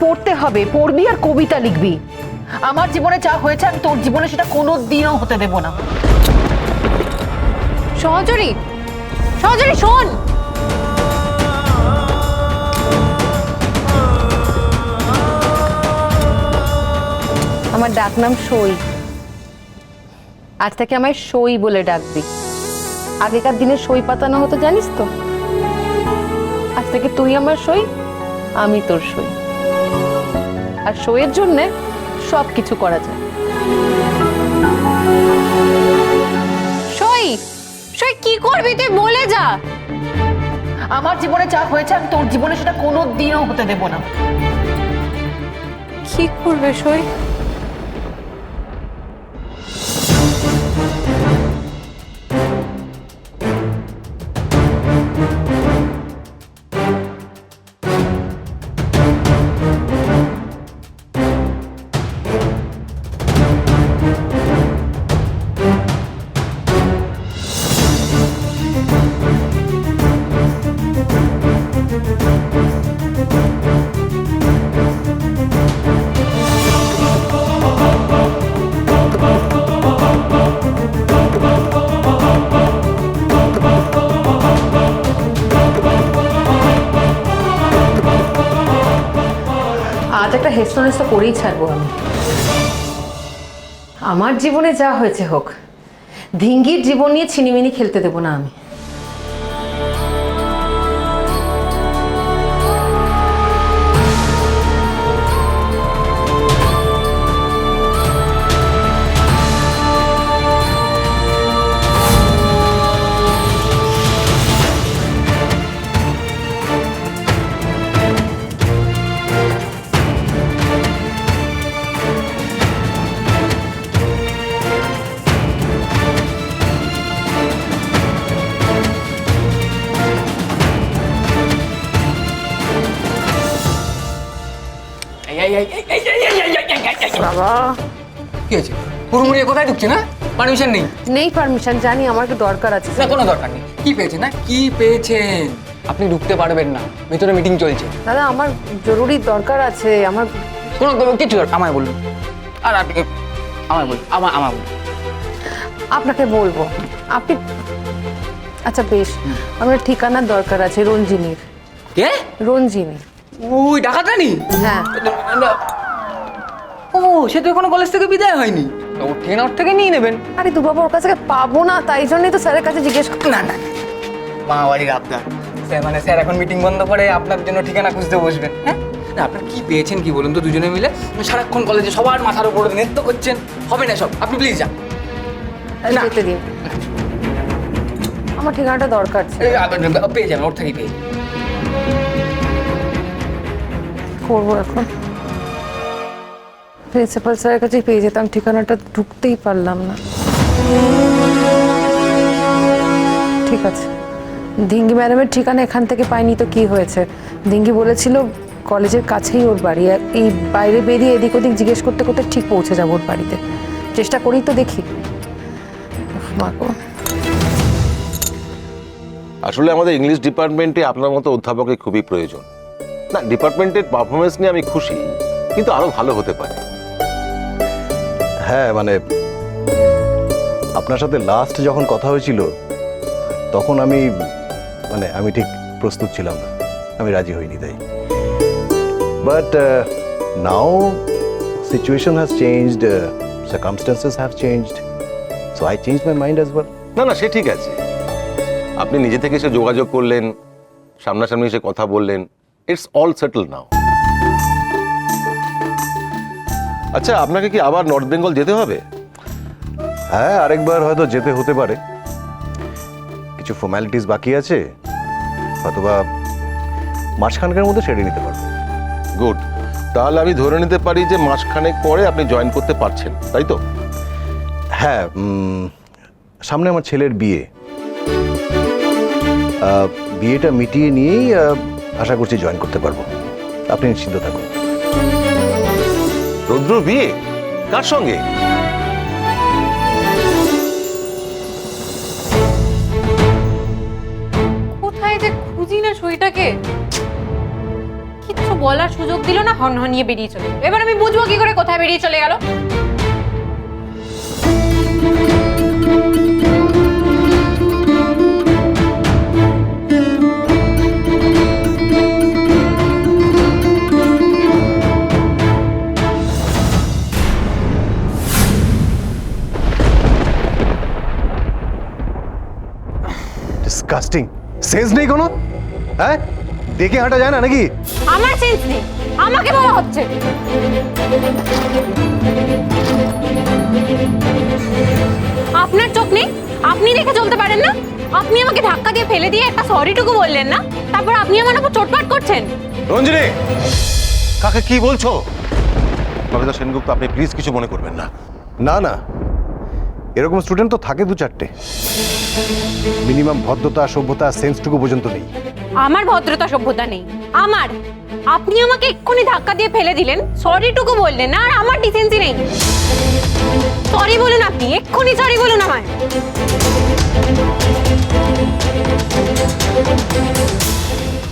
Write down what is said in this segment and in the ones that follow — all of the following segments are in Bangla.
পড়তে হবে, পড়বি আর কবিতা লিখবি। আমার জীবনে যা হয়েছে আমি তোর জীবনে সেটা কোনোদিনও হতে দেব না। সহচরী, সহচরী শোন। আমার ডাক নাম সই। আজ থেকে আমায় সই বলে ডাকবি। আগেকার দিনে সই পাতানো হতো জানিস তো? আজ থেকে তুই আমার সই, আমি তোর সই। আর সইয়ের জন্যে সব কিছু করা যায়। সই, সই কি করবি তুই বলে যা। আমার জীবনে যা হয়েছে আমি তোর জীবনে সেটা কোনোদিনও হতে দেব না। কি করবে সই? আজ একটা হেস্তনেস্ত করেই ছাড়বো আমি। আমার জীবনে যা হয়েছে হোক, ধিঙ্গির জীবন নিয়ে ছিনিমিনি খেলতে দেবো না আমি। বাবা কি হয়েছে? হুড়মুড়িয়ে কোথায় ঢুকছে না? পারমিশন নেই? নেই পারমিশন, জানি আমার একটু দরকার আছে। না, কোনো দরকার নেই। কি পেয়েছে না? কি পেয়েছেন? আপনি ঢুকতে পারবেন না, ভিতরে মিটিং চলছে। দাদা আমার জরুরি দরকার আছে। আমার কোনো কিছু দরকার আমায় বলুন। আর আপনি আমায় বলুন, আমায় বলুন। আপনাকে বলবো আপনি। আচ্ছা বেশ, আমার ঠিকানার দরকার আছে রঞ্জিনীর। কে? রঞ্জিনী। ওই ডাকাতানি? হ্যাঁ। ও, সে তো এখনো কলেজ থেকে বিদায় হয়নি। তো ওর ঠিকানা ওর থেকে নিয়ে নেবেন। আরে দু বাবা ওর কাছে পাবো না, তাই জন্যই তো স্যারের কাছে জিজ্ঞেস না না, মা বাড়ির আবদার। স্যার এখন মিটিং বন্ধ করে আপনার জন্য ঠিকানা খুঁজতে বসবেন। হ্যাঁ না, আপনার কি পেয়েছেন কি বলুন তো দুজনে মিলে? সারাক্ষণ কলেজে সবার মাথার উপরে নৃত্য করছেন, হবে না সব। আপনি প্লিজ যান। না। যেতে দিন, আমার ঠিকানাটা দরকার ছিল। পেয়ে যাবেন, ওর থেকেই পেয়ে যাবেন। করবো এখন। প্রিন্সিপাল স্যারের কাছে পেয়ে যেতাম ঠিকানাটা, ঢুকতেই পারলাম না। ঠিক আছে, ধিঙ্গি ম্যাডামের ঠিকানা এখান থেকে পাইনি তো কি হয়েছে? ধিঙ্গি বলেছিল কলেজের কাছেই ওর বাড়ি। আর এই বাইরে বেরিয়ে এদিক ওদিক জিজ্ঞেস করতে করতে ঠিক পৌঁছে যাবো ওর বাড়িতে। চেষ্টা করি তো, দেখি। মা গো। আসলে আমাদের ইংলিশ ডিপার্টমেন্টে আপনার মতো অধ্যাপকের খুবই প্রয়োজন। না, ডিপার্টমেন্টের পারফরমেন্স নিয়ে আমি খুশি, কিন্তু আরো ভালো হতে পারে। হ্যাঁ মানে আপনার সাথে লাস্ট যখন কথা হয়েছিল তখন আমি ঠিক প্রস্তুত ছিলাম না, আমি রাজি হইনি তাই। But now situation has changed, circumstances have changed, so I change my mind as well. না না, সে ঠিক আছে। আপনি নিজে থেকে এসে যোগাযোগ করলেন, সামনাসামনি এসে কথা বললেন, ইটস অল সেটেল নাও। আচ্ছা, আপনাকে কি আবার নর্থ বেঙ্গল যেতে হবে? হ্যাঁ, আরেকবার হয়তো যেতে হতে পারে। কিছু ফর্মালিটিস বাকি আছে, অথবা মাসখানেকের মধ্যে সেরে নিতে পারবো। গুড, তাহলে আমি ধরে নিতে পারি যে মাসখানেক পরে আপনি জয়েন করতে পারছেন, তাই তো? হ্যাঁ, সামনে আমার ছেলের বিয়ে, বিয়েটা মিটিয়ে নিয়েই আশা করছি জয়েন করতে পারবো। আপনি নিশ্চিন্ত থাকুন। রুদ্র বিয়ে কার সঙ্গে? কোথায় যে খুঁজি না সইটাকে, কিচ্ছু বলার সুযোগ দিল না, হনহনিয়ে বেরিয়ে চলে গেল। এবার আমি বুঝবো কি করে কোথায় বেরিয়ে চলে গেল। ডিসকাস্টিং, সেন্স নেই কোনো? হ্যাঁ, দেখে হাঁটা যায় না নাকি? আমার সেন্স নেই, আমাকে বলা হচ্ছে। আপনার চোখ নেই? আপনি দেখে চলতে পারেন না? আপনি আমাকে ধাক্কা দিয়ে ফেলে দিয়ে একটা সরিটুকু বললেন না, তারপর আপনি আমার উপর চোটপাট করছেন। রঞ্জিনী, কাকে কি বলছো? কবিতা সেনগুপ্ত, আপনি প্লিজ কিছু মনে করবেন না। না না, এরকম স্টুডেন্ট তো থাকে 2-4টে। মিনিমাম ভদ্রতা, সভ্যতা, সেন্সটুকু পর্যন্ত নেই। আমার ভদ্রতা সভ্যতা নেই আমার। আপনি আমাকে এক্ষুনি ধাক্কা দিয়ে ফেলে দিলেন, সরিটুকু বললেন না, আর আমার ডিসেন্সি নেই। সরি বলুন, আপনি এক্ষুনি সরি বলুন আমায়।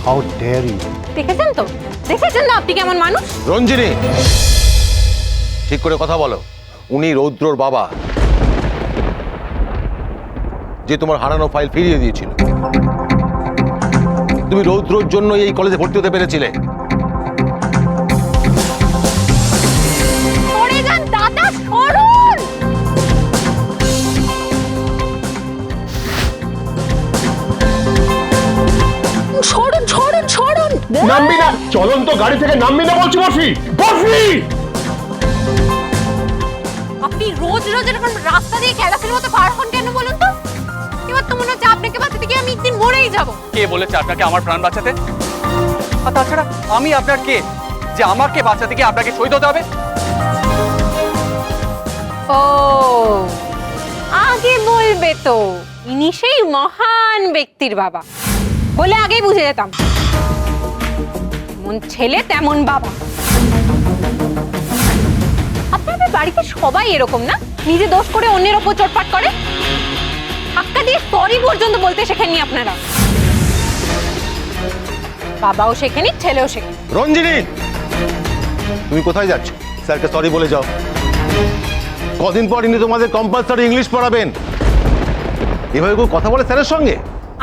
How dare you! দেখেছেন তো আপনি কেমন মানুষ। রঞ্জিনী, ঠিক করে কথা বলো। উনি রৌদ্রর বাবা, যে তোমার হারানো ফাইল ফিরিয়ে দিয়েছিল। তুমি রৌদ্রর জন্য এই কলেজে ভর্তি হতে পেরেছিলে। সরে যান দাদা, সরুন। সরুন সরুন সরুন। নামবি না, চলন্ত গাড়ি থেকে নামবি না বলছি। বসি বসি। আপনি রোজ রোজ এরকম রাস্তা দিয়ে ক্যালাসের মতো পার হন কেন বলুন তো? এবার তো মনে হচ্ছে আপনাকে বাঁচাতে গিয়ে আমি একদিন মরেই যাব। কে বলেছে আপনাকে আমার প্রাণ বাঁচাতে? আর তাছাড়া আমি আপনার কে, যে আমাকে বাঁচাতে গিয়ে আপনাকে শহীদ হতে হবে? ও, আগে বলবে তো, ইনি সেই মহান ব্যক্তির বাবা বলে আগেই বুঝে যেতাম। যেমন ছেলে তেমন বাবা। আপনাদের বাড়িতে সবাই এরকম না? নিজে দোষ করে অন্যের ওপর চোটপাট করে। ধাক্কা দিয়ে সরি পর্যন্ত বলতে শেখেননি আপনারা। বাবাও শেখেনি, ছেলেও শেখেনি। রঞ্জিনী, তুমি কোথায় যাচ্ছ? স্যারকে সরি বলে যাও। কদিন পর ইনি তোমাদের কম্পালসারি ইংলিশ পড়াবেন। এভাবে কেউ কথা বলে স্যারের সঙ্গে?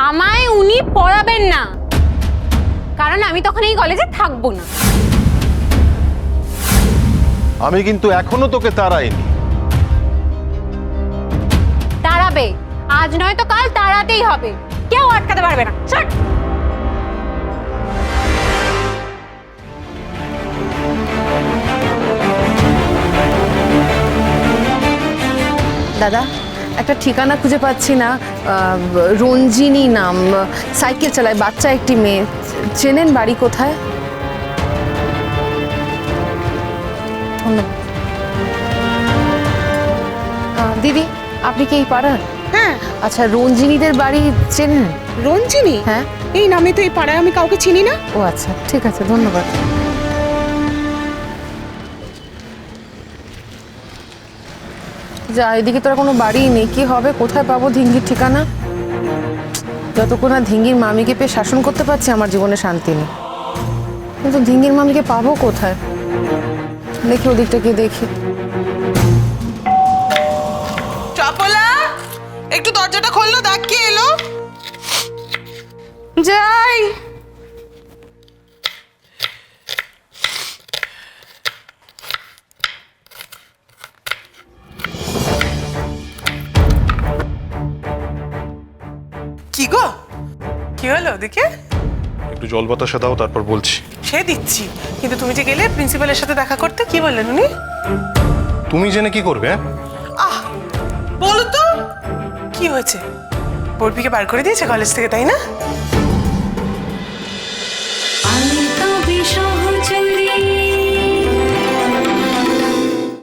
আমায় উনি পড়াবেন না, কারণ আমি তখন এই কলেজে থাকবো না। আমি কিন্তু এখনো তোকে তাড়াইনি। তাড়াবে, আজ নয় তো কাল তাড়াতেই হবে। কেউ আটকাতে পারবে না। শট। দাদা, একটা ঠিকানা খুঁজে পাচ্ছি না। রঞ্জিনী নাম, সাইকেল চালায়, বাচ্চা একটি মেয়ে। চেনেন বাড়ি কোথায়? ধন্যবাদ। দিদি, আপনি কি এই পাড়ার? হ্যাঁ। আচ্ছা, রঞ্জিনীদের বাড়ি চেনেন? রঞ্জিনী? হ্যাঁ। এই নামে তো এই পাড়ায় আমি কাউকে চিনি না। ও আচ্ছা, ঠিক আছে, ধন্যবাদ। যা, এদিকে তোরা কোনো বাড়ি নেই, কি হবে? কোথায় পাবো ধিঙ্গির ঠিকানা? যতক্ষণ না ধিঙ্গির মামিকে পেয়ে শাসন করতে পারছি, আমার জীবনে শান্তি নেই। কিন্তু ধিঙ্গির মামিকে পাবো কোথায়? দেখি ওদিকটা গিয়ে দেখি। চপলা, একটু দরজাটা খুললো, দেখ কে এলো। যাই। কি গো, কি হলো দেখে? একটু জল বাতাসা দাও, তারপর বলছি। সে দিচ্ছি, কিন্তু তুমি যে গেলে প্রিন্সিপালের সাথে দেখা করতে, কি বললেন উনি? তুমি জেনে কি করবে? আহ, বলো তো কি হয়েছে? বড়পিকে বার করে দিয়েছে কলেজ থেকে, তাই না? আমি তবে সহচরী